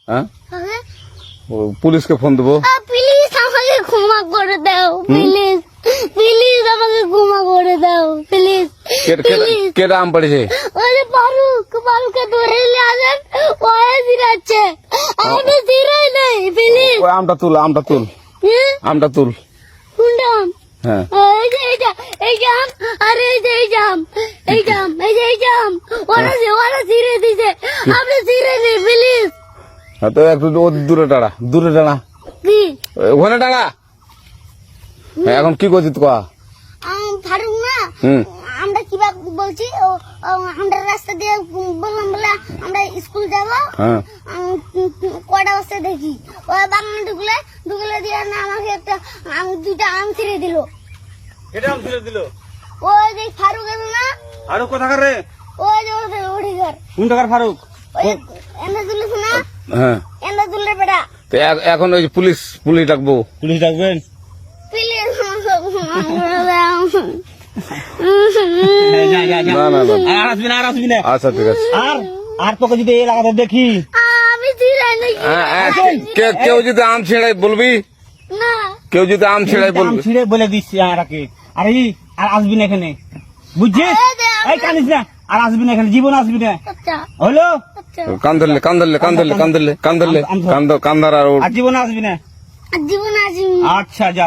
হ্যাঁ কাকে? পুলিশকে ফোন দেবো। প্লিজ আমাকে ক্ষমা করে দাও, প্লিজ প্লিজ আমাকে ক্ষমা করে দাও, প্লিজ প্লিজ। কেটা আম পড়েছে? ওরে ফারুককে ধরে নিয়ে আসেন, ও জিরাচ্ছে, আমি জিরাই নাই, প্লিজ। ওই আমটা তুল আমটা তুল। কোনটা আম? হ্যাঁ এই যে এই জাম, আরে এই যে এই জাম, এই জাম, ওরা জিরে দিছে, আপনি জিরে নেই, প্লিজ। হ্যাঁ, তো একটু দূরে টাড়া কি ওখানে টাড়া। হ্যাঁ, এখন কি করছিস কয়া? ফারুক না, হুম আমরা কিভাবে বলছি, আমরা রাস্তা দিয়ে বললাম বলে আমরা স্কুল যাবো, হ্যাঁ কটা বস্তা দেখি ওই বাগানে ঢুকলে দিয়ে না আমাকে দুইটা আম ছিঁড়ে দিল। এটা আম ছিঁড়ে দিল? ওই যে ফারুক এলো না, ফারুক কোথাকার রে? ওই যে ওঠে ঘর, কোন টাকার ফারুক? এনে তুলিস না, হ্যাঁ এনে তুললে বেটা, তো এখন ওই পুলিশ ডাকবো। পুলিশ ডাকবেন? প্লিজ আমাকে ক্ষমা করে দাও। আর আসবি না। আচ্ছা ঠিক আছে। আর তোকে যদি এই লাগাতে দেখি, আমি ছিঁড়াই নাকি? কেউ যদি আম ছিঁড়াই বলবি, না কেউ যদি আম ছিঁড়াই আম বলবি। ছিঁড়ে বলে দিচ্ছি আরাকে, আর আসবি না এখানে, বুঝছিস? এই কানিস না, আর আসবি না এখানে, জীবন আসবি না, আচ্ছা হলো? আচ্ছা, কান্দার আর আর জীবন আসবি না। জীবন আসি। আচ্ছা যা।